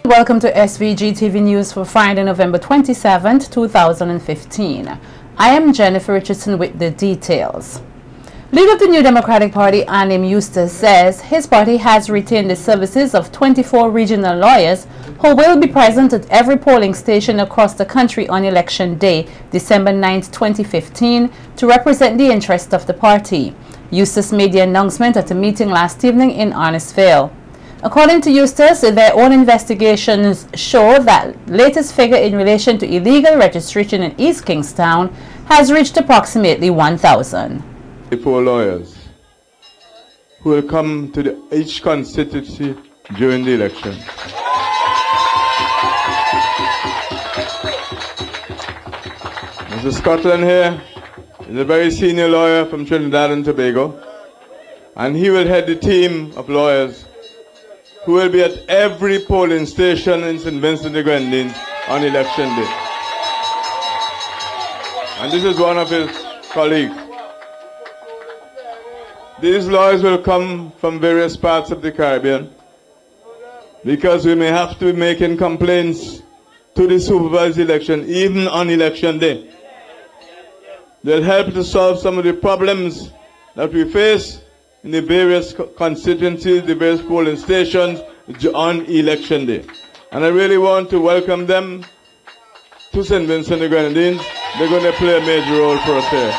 Welcome to SVG-TV News for Friday, November 27, 2015. I am Jennifer Richardson with the details. Leader of the New Democratic Party, Anim Eustace, says his party has retained the services of 24 regional lawyers who will be present at every polling station across the country on Election Day, December 9, 2015, to represent the interests of the party. Eustace made the announcement at a meeting last evening in Arnesville. According to Eustace, their own investigations show that latest figure in relation to illegal registration in East Kingstown has reached approximately 1,000. 4 lawyers who will come to each constituency during the election. Mr. Scotland here is a very senior lawyer from Trinidad and Tobago, and he will head the team of lawyers who will be at every polling station in St. Vincent de Grenadines on election day. And this is one of his colleagues. These lawyers will come from various parts of the Caribbean because we may have to be making complaints to the supervised election even on election day. They'll help to solve some of the problems that we face in the various constituencies, the various polling stations on election day. And I really want to welcome them to St. Vincent de Grenadines. They're going to play a major role for us here.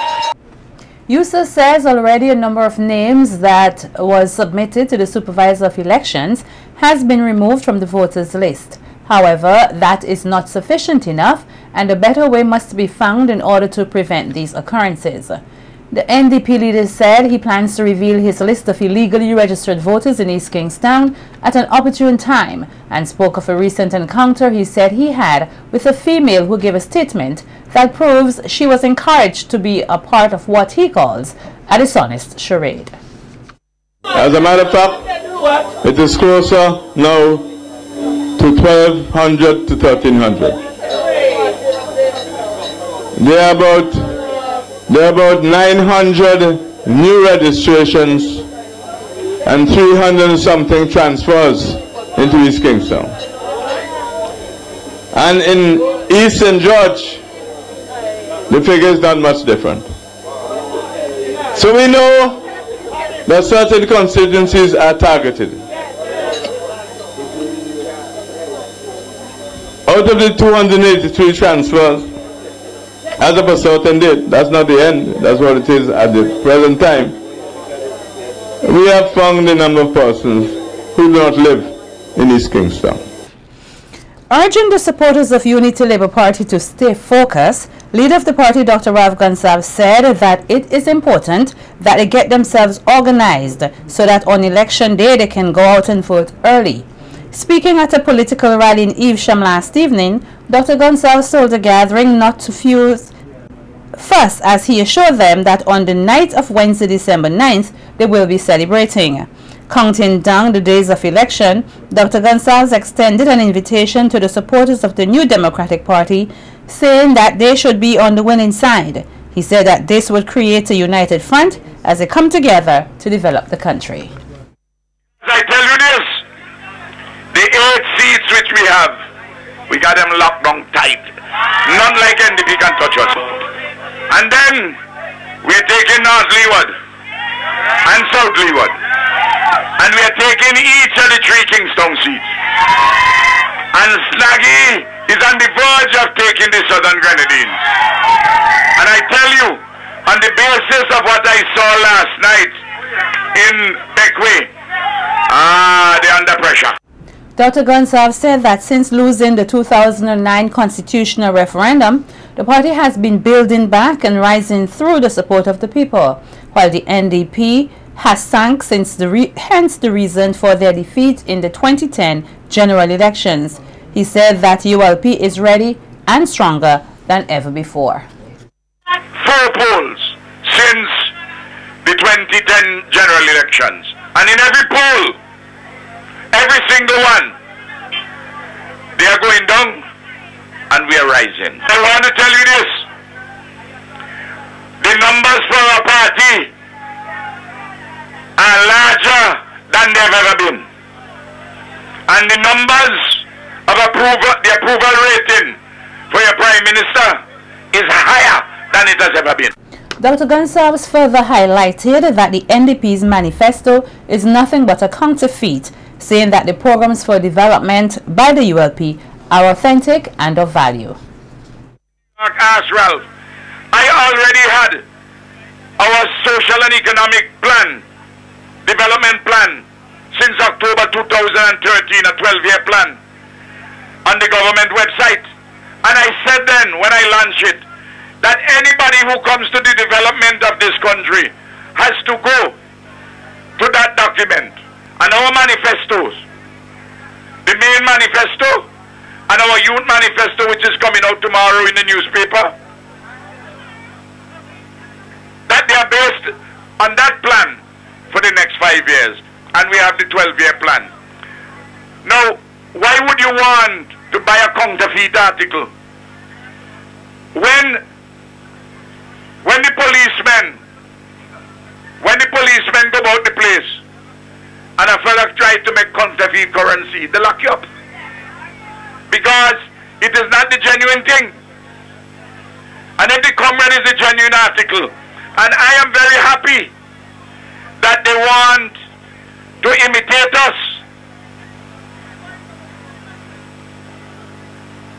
Eustace says already a number of names that was submitted to the supervisor of elections has been removed from the voters list. However, that is not sufficient enough, and a better way must be found in order to prevent these occurrences. The NDP leader said he plans to reveal his list of illegally registered voters in East Kingstown at an opportune time, and spoke of a recent encounter he said he had with a female who gave a statement that proves she was encouraged to be a part of what he calls a dishonest charade. As a matter of fact, it is closer now to 1,200 to 1,300. There are about 900 new registrations and 300 and something transfers into East Kingstown. And in East St. George, the figure is not much different. So we know that certain constituencies are targeted. Out of the 283 transfers, as of a certain date, that's not the end, that's what it is at the present time, we have found the number of persons who do not live in East Kingstown. Urging the supporters of Unity Labour Party to stay focused, leader of the party, Dr. Rav Gonsalves, said that it is important that they get themselves organized so that on election day they can go out and vote early. Speaking at a political rally in Evesham last evening, Dr. Gonsalves told the gathering not to fuss, as he assured them that on the night of Wednesday, December 9th, they will be celebrating. Counting down the days of election, Dr. Gonsalves extended an invitation to the supporters of the New Democratic Party, saying that they should be on the winning side. He said that this would create a united front as they come together to develop the country. I tell you this, the 8 seats which we got them locked down tight. None like NDP can touch us. And then we're taking North Leeward and South Leeward. And we're taking each of the 3 Kingstown seats. And Snaggy is on the verge of taking the Southern Grenadines. And I tell you, on the basis of what I saw last night in Beckway, they're under pressure. Dr. Gonsalves said that since losing the 2009 constitutional referendum, the party has been building back and rising through the support of the people, while the NDP has sunk since hence the reason for their defeat in the 2010 general elections. He said that ULP is ready and stronger than ever before. 4 polls since the 2010 general elections, and in every poll, every single one, they are going down and we are rising. I want to tell you this, the numbers for our party are larger than they've ever been. And the numbers of approval, the approval rating for your Prime Minister is higher than it has ever been. Dr. Gonsalves further highlighted that the NDP's manifesto is nothing but a counterfeit, saying that the programs for development by the ULP are authentic and of value. Ask Ralph, I already had our social and economic plan, development plan, since October 2013, a 12-year plan, on the government website. And I said then, when I launched it, that anybody who comes to the development of this country has to go to that document. And our manifestos, the main manifesto, and our youth manifesto, which is coming out tomorrow in the newspaper, that they are based on that plan for the next 5 years. And we have the 12-year plan. Now, why would you want to buy a counterfeit article when the policemen go about the place and a fella tries to make counterfeit currency, they lock you up because it is not the genuine thing. And if the comrade is a genuine article, and I am very happy that they want to imitate us,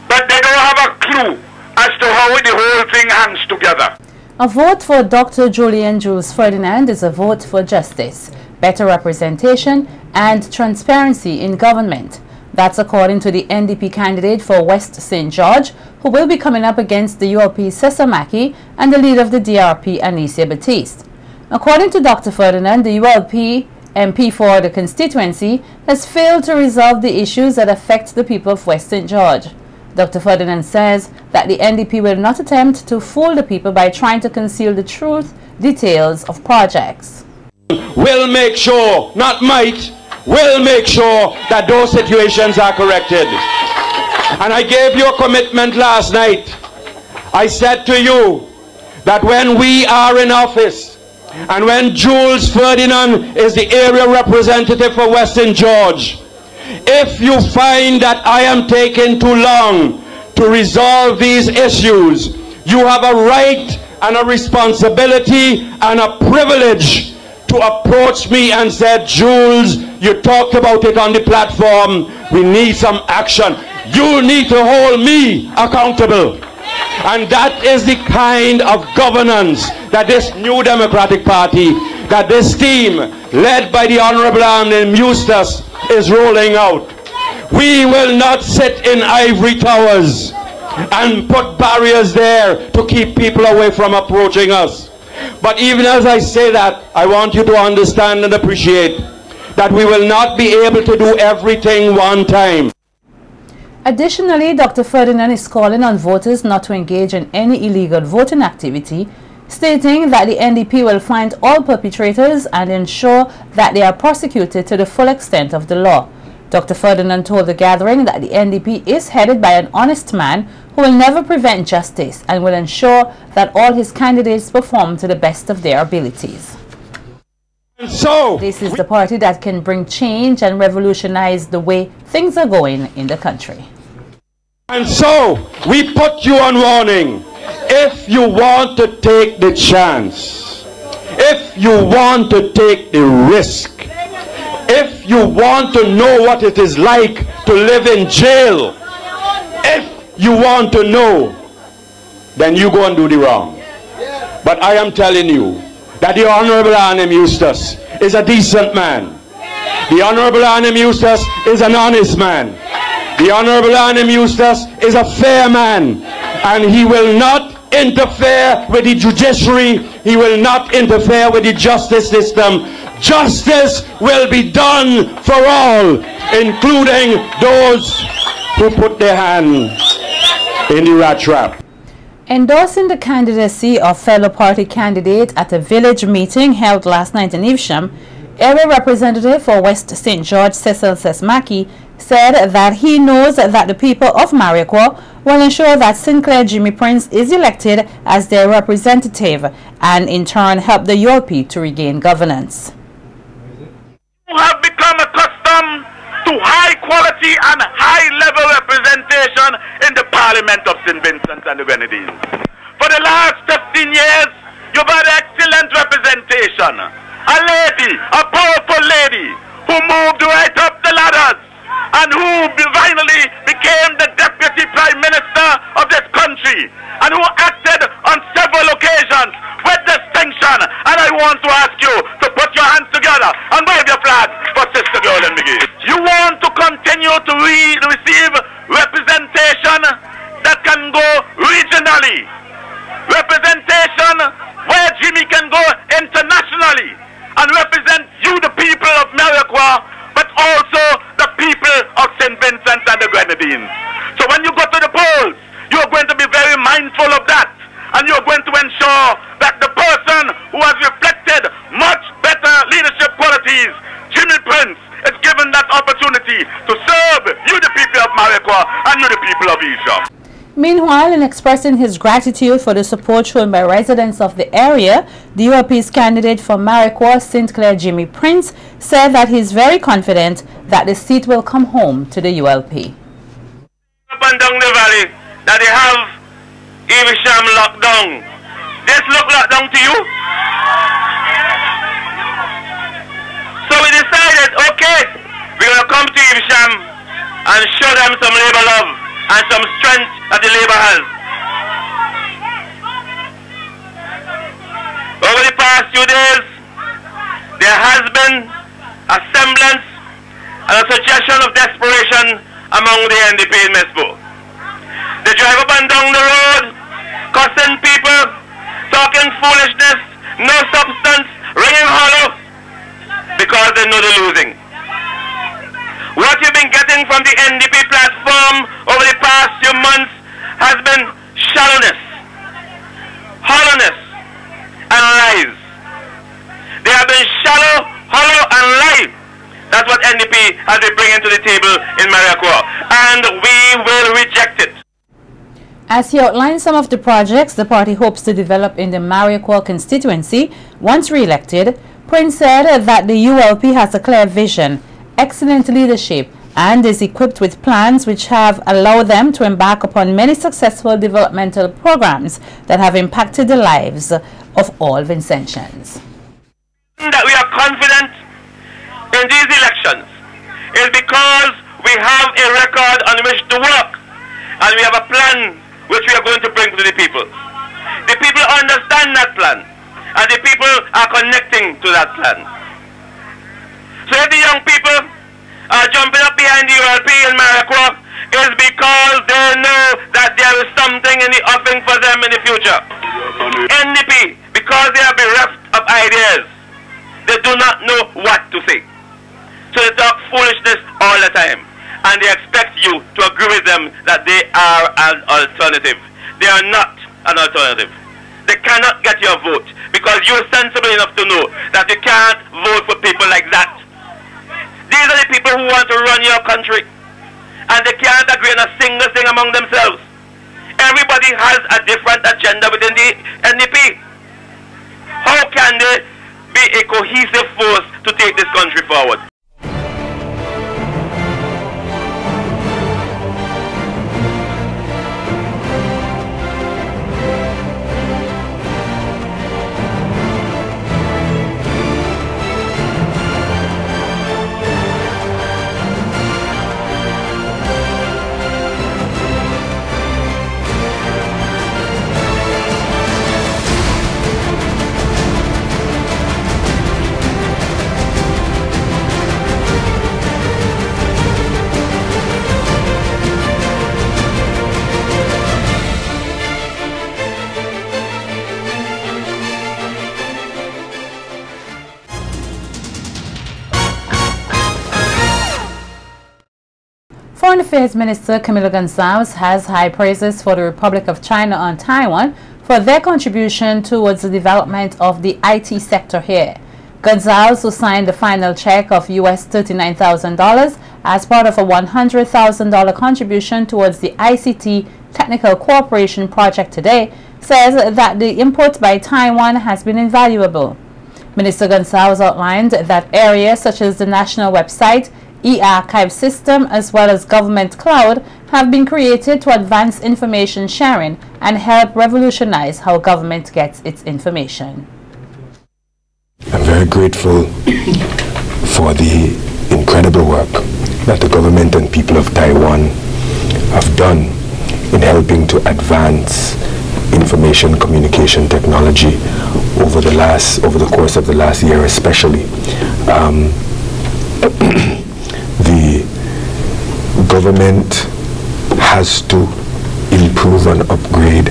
but they don't have a clue as to how the whole thing hangs together. A vote for Dr. Julian Jules Ferdinand is a vote for justice, better representation, and transparency in government. That's according to the NDP candidate for West St. George, who will be coming up against the ULP Cesar Mackey and the leader of the DRP, Anicia Batiste. According to Dr. Ferdinand, the ULP MP for the constituency has failed to resolve the issues that affect the people of West St. George. Dr. Ferdinand says that the NDP will not attempt to fool the people by trying to conceal the truth details of projects. Will make sure, not might, will make sure that those situations are corrected. And I gave you a commitment last night. I said to you that when we are in office and when Jules Ferdinand is the area representative for Western George, if you find that I am taking too long to resolve these issues, you have a right and a responsibility and a privilege to approach me and say, Jules, you talked about it on the platform, we need some action. You need to hold me accountable. And that is the kind of governance that this new Democratic Party, that this team, led by the Honorable Armin Eustace, is rolling out. We will not sit in ivory towers and put barriers there to keep people away from approaching us. But even as I say that, I want you to understand and appreciate that we will not be able to do everything one time. Additionally, Dr. Ferdinand is calling on voters not to engage in any illegal voting activity, stating that the NDP will find all perpetrators and ensure that they are prosecuted to the full extent of the law. Dr. Ferdinand told the gathering that the NDP is headed by an honest man who will never prevent justice and will ensure that all his candidates perform to the best of their abilities. So, this is the party that can bring change and revolutionize the way things are going in the country. And so, we put you on warning. If you want to take the chance, if you want to take the risk, if you want to know what it is like to live in jail, if you want to know, then you go and do the wrong. But I am telling you that the Honorable Armin Eustace is a decent man. The Honorable Armin Eustace is an honest man. The Honorable Armin Eustace is a fair man, and he will not interfere with the judiciary. He will not interfere with the justice system. Justice will be done for all, including those who put their hand in the rat trap. Endorsing the candidacy of fellow party candidate at a village meeting held last night in Evesham, area representative for West St. George, Cecil Mackey, said that he knows that the people of Mariquo will ensure that Sinclair Jimmy Prince is elected as their representative and in turn help the ULP to regain governance. You have become accustomed to high quality and high level representation in the Parliament of St. Vincent and the Grenadines. For the last 15 years, you've had excellent representation. A lady, a powerful lady, who moved right up the ladders and who finally became the Deputy Prime Minister of this country and who acted on several occasions with distinction. And I want to ask you to put your hands together and wave your flag for Sister Golden McGee. You want to continue to receive representation that can go regionally, representation where Jimmy can go internationally and represent you, the people of Mariquar, but also the people of St. Vincent and the Grenadines. So when you go to the polls, you're going to be very mindful of that, and you're going to ensure that the person who has reflected much better leadership qualities, Jimmy Prince, is given that opportunity to serve you, the people of Mariquar, and you, the people of Isha. Meanwhile, in expressing his gratitude for the support shown by residents of the area, the ULP's candidate for Mariquar, St. Clair, Jimmy Prince, said that he is very confident that the seat will come home to the ULP. Up and down the valley, that they have Evesham locked down. This look locked down to you? So we decided, okay, we're going to come to Evesham and show them some labor love and some strength that the labor has. Over the past few days, there has been a semblance and a suggestion of desperation among the NDP in Mesbo. They drive up and down the road, cussing people, talking foolishness, no substance, ringing hollow, because they know they're losing. What you've been getting from the NDP platform over the past few months has been shallowness, hollowness, and lies. They have been shallow, hollow, and lie. That's what NDP has been bringing to the table in Mariquar, and we will reject it. As he outlined some of the projects the party hopes to develop in the Mariquar constituency once re-elected, Prince said that the ULP has a clear vision, excellent leadership, and is equipped with plans which have allowed them to embark upon many successful developmental programs that have impacted the lives of all Vincentians. That we are confident in these elections is because we have a record on which to work, and we have a plan which we are going to bring to the people. The people understand that plan, and the people are connecting to that plan. So if the young people are jumping up behind the ULP in Mariquar, is because they know that there is something in the offing for them in the future. NDP, because they are bereft of ideas, they do not know what to say. So they talk foolishness all the time, and they expect you to agree with them that they are an alternative. They are not an alternative. They cannot get your vote because you're sensible enough to know that you can't vote for people like that. These are the people who want to run your country, and they can't agree on a single thing among themselves. Everybody has a different agenda within the NDP. How can they be a cohesive force to take this country forward? Foreign Affairs Minister Camilo Gonzalez has high praises for the Republic of China and Taiwan for their contribution towards the development of the IT sector here. Gonzalez, who signed the final check of US $39,000 as part of a $100,000 contribution towards the ICT Technical Cooperation Project today, says that the input by Taiwan has been invaluable. Minister Gonzalez outlined that areas such as the national website, e-archive system as well as government cloud have been created to advance information sharing and help revolutionize how government gets its information. I'm very grateful for the incredible work that the government and people of Taiwan have done in helping to advance information communication technology over the course of the last year, especially. The government has to improve and upgrade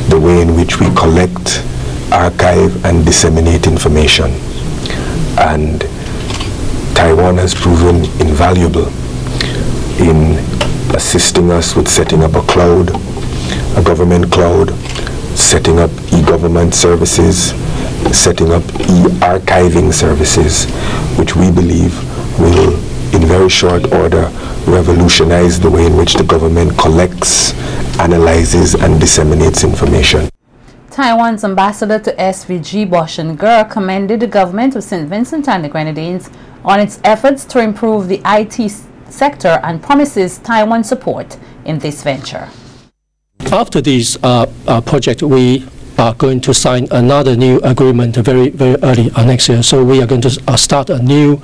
the way in which we collect, archive, and disseminate information. And Taiwan has proven invaluable in assisting us with setting up a cloud, a government cloud, setting up e-government services, setting up e-archiving services, which we believe will, in very short order, revolutionize the way in which the government collects, analyzes, and disseminates information. Taiwan's ambassador to SVG, Boshan Gur, commended the government of St. Vincent and the Grenadines on its efforts to improve the IT sector and promises Taiwan support in this venture. After this project, we are going to sign another new agreement very early next year. So we are going to start a new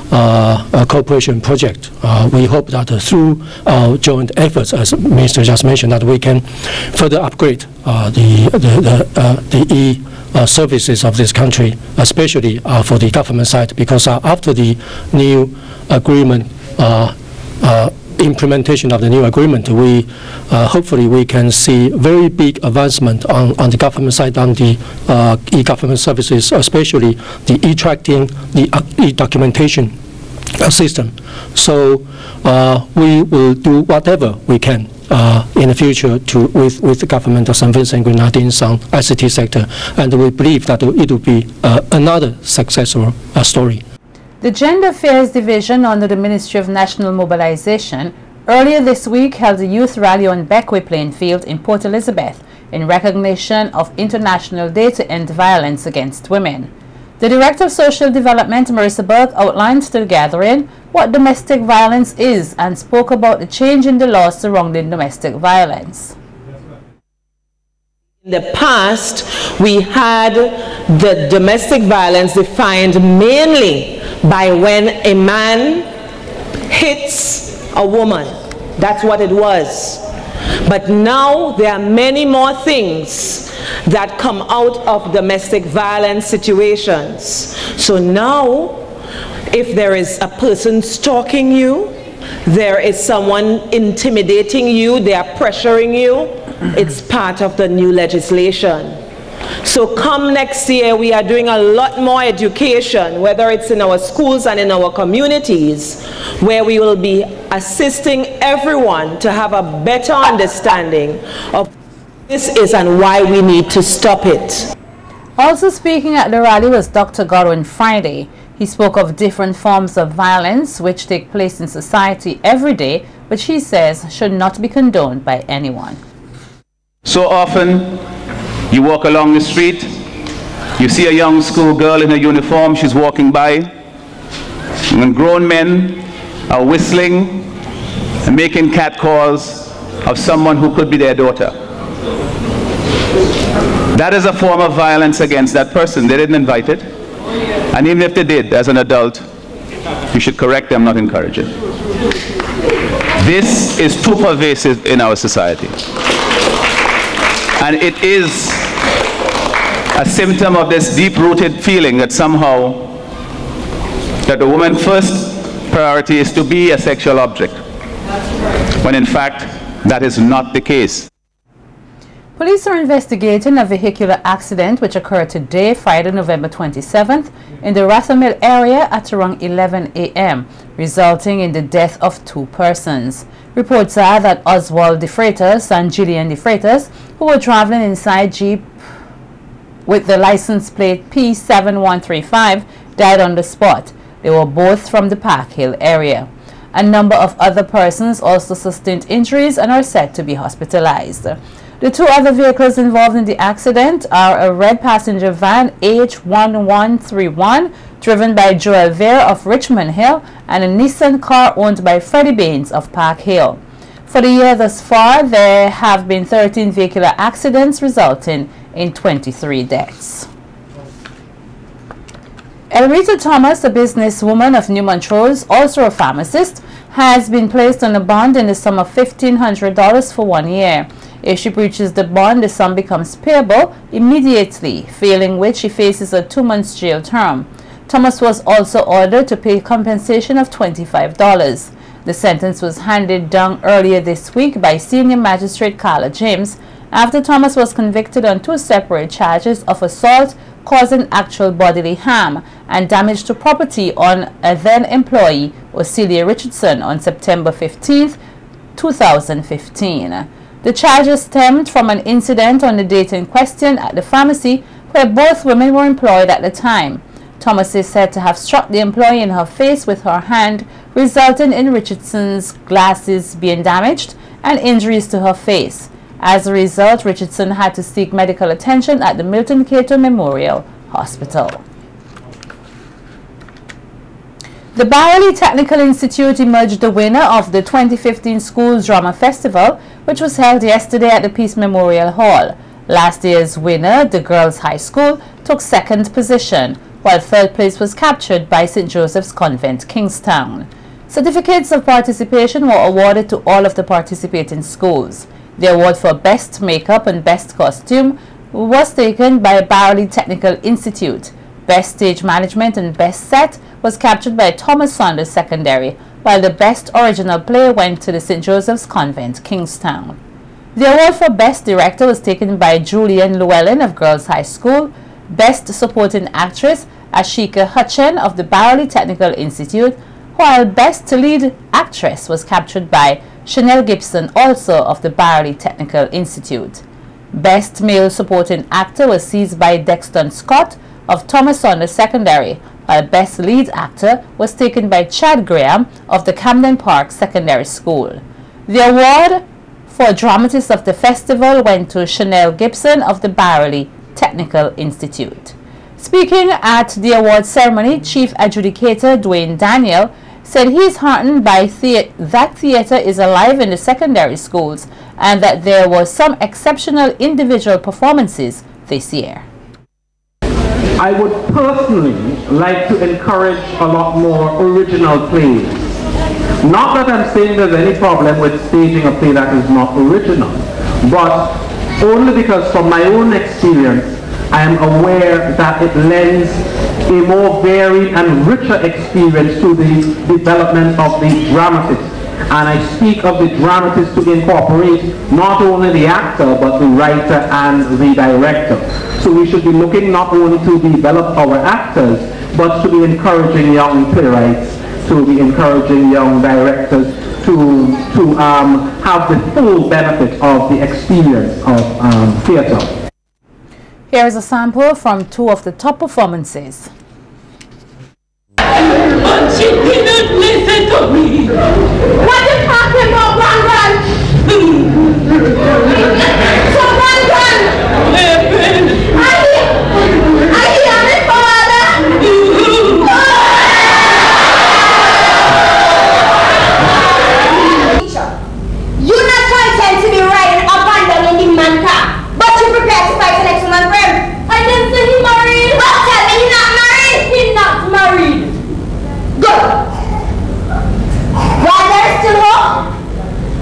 cooperation project. We hope that through our joint efforts, as Minister just mentioned, that we can further upgrade the services of this country, especially for the government side, because after the new agreement implementation of the new agreement, we hopefully we can see very big advancement on the government side on the e-government services, especially the e-tracking, the e-documentation system. So we will do whatever we can in the future with the government of St. Vincent and Grenadines on ICT sector, and we believe that it will be another successful story. The Gender Affairs Division under the Ministry of National Mobilization earlier this week held a youth rally on Beckway Playing Field in Port Elizabeth in recognition of International Day to End Violence Against Women. The Director of Social Development, Marissa Burke, outlined to the gathering what domestic violence is and spoke about the change in the laws surrounding domestic violence. In the past, we had the domestic violence defined mainly by when a man hits a woman. That's what it was. But now there are many more things that come out of domestic violence situations. So now, if there is a person stalking you, there is someone intimidating you, they are pressuring you, it's part of the new legislation. So come next year, we are doing a lot more education, whether it's in our schools and in our communities, where we will be assisting everyone to have a better understanding of what this is and why we need to stop it. Also speaking at the rally was Dr. Godwin Friday. He spoke of different forms of violence which take place in society every day, which he says should not be condoned by anyone. So often, you walk along the street, you see a young schoolgirl in a uniform, she's walking by, and grown men are whistling and making catcalls of someone who could be their daughter. That is a form of violence against that person. They didn't invite it. And even if they did, as an adult, you should correct them, not encourage it. This is too pervasive in our society. And it is a symptom of this deep-rooted feeling that somehow that the woman's first priority is to be a sexual object, when in fact that is not the case. Police are investigating a vehicular accident which occurred today, Friday, November 27th, in the Rathamil area at around 11 a.m., resulting in the death of 2 persons. Reports are that Oswald De Freitas and Gillian De Freitas, who were traveling inside Jeep with the license plate P7135, died on the spot. They were both from the Park Hill area. A number of other persons also sustained injuries and are said to be hospitalized. The two other vehicles involved in the accident are a red passenger van H1131 driven by Joel Vere of Richmond Hill and a Nissan car owned by Freddie Baines of Park Hill. For the year thus far, there have been 13 vehicular accidents resulting in 23 deaths. Elrita Thomas, a businesswoman of New Montrose, also a pharmacist, has been placed on a bond in the sum of $1,500 for 1 year. If she breaches the bond, the sum becomes payable immediately, failing which she faces a 2-month jail term. Thomas was also ordered to pay compensation of $25. The sentence was handed down earlier this week by Senior Magistrate Carla James after Thomas was convicted on 2 separate charges of assault causing actual bodily harm and damage to property on a then-employee, Ocelia Richardson, on September 15, 2015. The charges stemmed from an incident on the date in question at the pharmacy where both women were employed at the time. Thomas is said to have struck the employee in her face with her hand, resulting in Richardson's glasses being damaged and injuries to her face. As a result, Richardson had to seek medical attention at the Milton Cato Memorial Hospital. The Barley Technical Institute emerged the winner of the 2015 Schools Drama Festival, which was held yesterday at the Peace Memorial Hall. Last year's winner, the Girls High School, took 2nd position, while 3rd place was captured by St. Joseph's Convent, Kingstown. Certificates of participation were awarded to all of the participating schools. The award for Best Makeup and Best Costume was taken by Barley Technical Institute. Best Stage Management and Best Set was captured by Thomas Saunders Secondary, while the Best Original Play went to the St. Joseph's Convent, Kingstown. The award for Best Director was taken by Julian Llewellyn of Girls High School. Best Supporting Actress, Ashika Hutchen of the Barley Technical Institute, while Best Lead Actress was captured by Chanel Gibson, also of the Barley Technical Institute. Best Male Supporting Actor was seized by Dexton Scott of Thomas Saunders Secondary, while Best Lead Actor was taken by Chad Graham of the Camden Park Secondary School. The award for Dramatist of the Festival went to Chanel Gibson of the Barley Technical Institute. Speaking at the award ceremony, Chief Adjudicator Dwayne Daniel said he is heartened by that theatre is alive in the secondary schools and that there were some exceptional individual performances this year. I would personally like to encourage a lot more original plays. Not that I'm saying there's any problem with staging a play that is not original, but only because from my own experience I am aware that it lends a more varied and richer experience to the development of the dramatist. And I speak of the dramatist to incorporate not only the actor but the writer and the director. So we should be looking not only to develop our actors but to be encouraging young playwrights, to be encouraging young directors to have the full benefit of the experience of theatre. Here is a sample from 2 of the top performances. But she didn't listen to me. What are you talking about, Grand? So, Grand, I hear me, Father. You're not content to be riding up and down in the man car, but you prepared to fight an excellent friend. I didn't say he married. Well, tell me he's not married. He's not married. Good. While they're still home,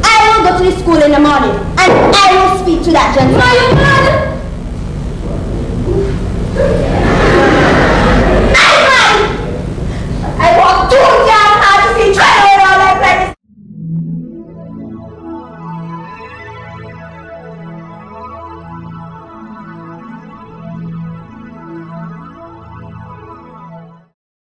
I will go to the school in the morning and I will speak to that gentleman. No, you can't.